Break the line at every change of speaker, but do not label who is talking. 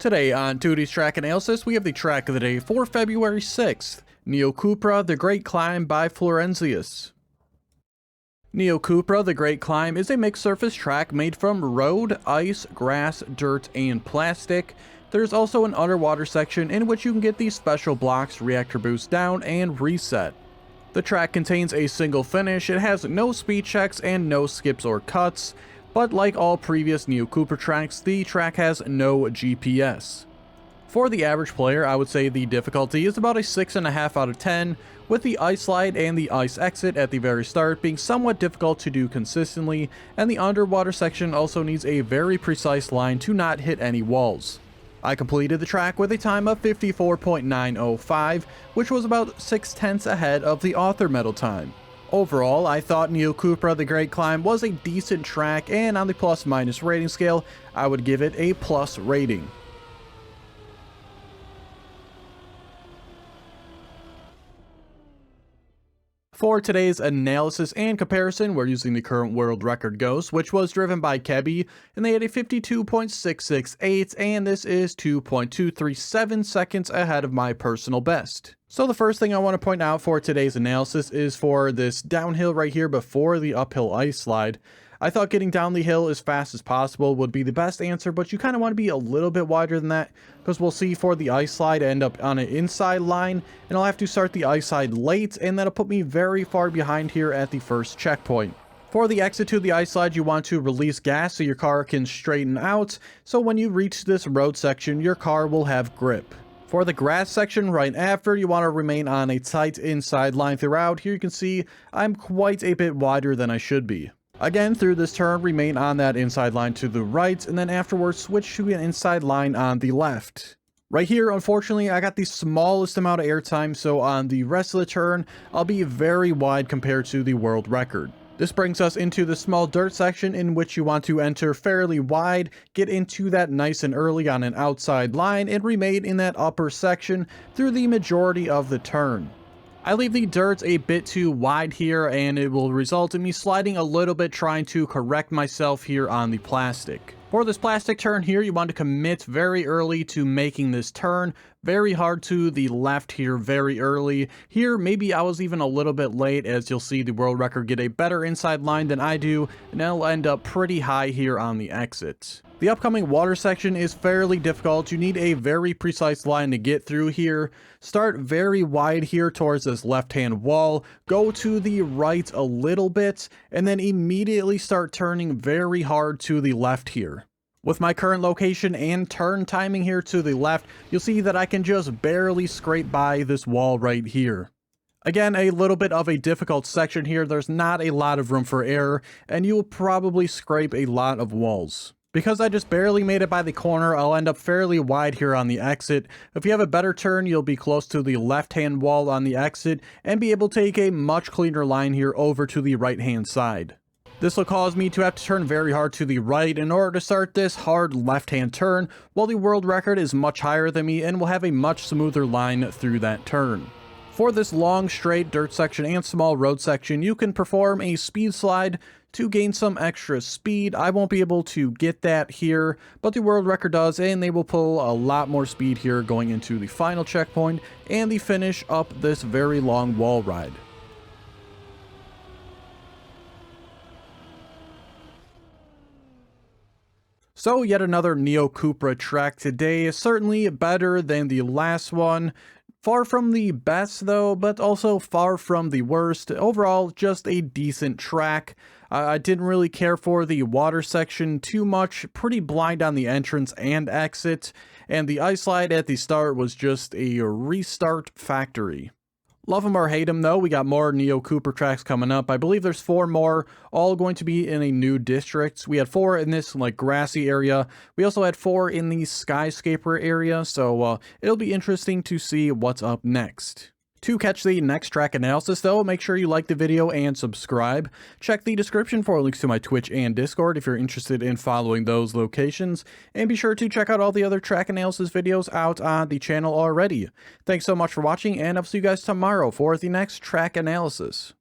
Today on Teuty's track analysis, we have the track of the day for February 6th, Neo-Cupra, The Great Climb by Florentius. Neo-Cupra, The Great Climb is a mixed surface track made from road, ice, grass, dirt, and plastic. There's also an underwater section in which you can get these special blocks, reactor boost down, and reset. The track contains a single finish, it has no speed checks and no skips or cuts. But like all previous Neo-Cupra tracks, the track has no GPS. For the average player, I would say the difficulty is about a 6.5 out of 10, with the ice slide and the ice exit at the very start being somewhat difficult to do consistently, and the underwater section also needs a very precise line to not hit any walls. I completed the track with a time of 54.905, which was about 6/10 ahead of the author medal time. Overall, I thought Neo-Cupra The Great Climb was a decent track, and on the plus-minus rating scale, I would give it a plus rating. For today's analysis and comparison, we're using the current world record Ghost, which was driven by Kebby, and they had a 52.668, and this is 2.237 seconds ahead of my personal best. So the first thing I want to point out for today's analysis is for this downhill right here before the uphill ice slide. I thought getting down the hill as fast as possible would be the best answer, but you kind of want to be a little bit wider than that, because we'll see for the ice slide I end up on an inside line, and I'll have to start the ice slide late, and that'll put me very far behind here at the first checkpoint. For the exit to the ice slide, you want to release gas so your car can straighten out, so when you reach this road section, your car will have grip. For the grass section right after, you want to remain on a tight inside line throughout. Here you can see I'm quite a bit wider than I should be. Again, through this turn, remain on that inside line to the right, and then afterwards switch to an inside line on the left. Right here, unfortunately, I got the smallest amount of airtime, so on the rest of the turn, I'll be very wide compared to the world record. This brings us into the small dirt section in which you want to enter fairly wide, get into that nice and early on an outside line, and remain in that upper section through the majority of the turn. I leave the dirt a bit too wide here, and it will result in me sliding a little bit trying to correct myself here on the plastic. For this plastic turn here, you want to commit very early to making this turn, very hard to the left here very early. Here, maybe I was even a little bit late, as you'll see the world record get a better inside line than I do, and I'll end up pretty high here on the exit. The upcoming water section is fairly difficult. You need a very precise line to get through here. Start very wide here towards this left-hand wall, go to the right a little bit, and then immediately start turning very hard to the left here. With my current location and turn timing here to the left, you'll see that I can just barely scrape by this wall right here. Again, a little bit of a difficult section here. There's not a lot of room for error, and you will probably scrape a lot of walls. Because I just barely made it by the corner, I'll end up fairly wide here on the exit. If you have a better turn, you'll be close to the left-hand wall on the exit and be able to take a much cleaner line here over to the right-hand side. This will cause me to have to turn very hard to the right in order to start this hard left-hand turn, while the world record is much higher than me and will have a much smoother line through that turn. For this long, straight dirt section and small road section, you can perform a speed slide to gain some extra speed. I won't be able to get that here, but the world record does, and they will pull a lot more speed here going into the final checkpoint and the finish up this very long wall ride. So yet another Neo-Cupra track today, certainly better than the last one. Far from the best though, but also far from the worst. Overall, just a decent track. I didn't really care for the water section too much, pretty blind on the entrance and exit, and the ice slide at the start was just a restart factory. Love them or hate them though, we got more Neo-Cupra tracks coming up. I believe there's 4 more, all going to be in a new district. We had 4 in this like grassy area. We also had 4 in the skyscraper area, so it'll be interesting to see what's up next. To catch the next track analysis though, make sure you like the video and subscribe. Check the description for links to my Twitch and Discord if you're interested in following those locations. And be sure to check out all the other track analysis videos out on the channel already. Thanks so much for watching, and I'll see you guys tomorrow for the next track analysis.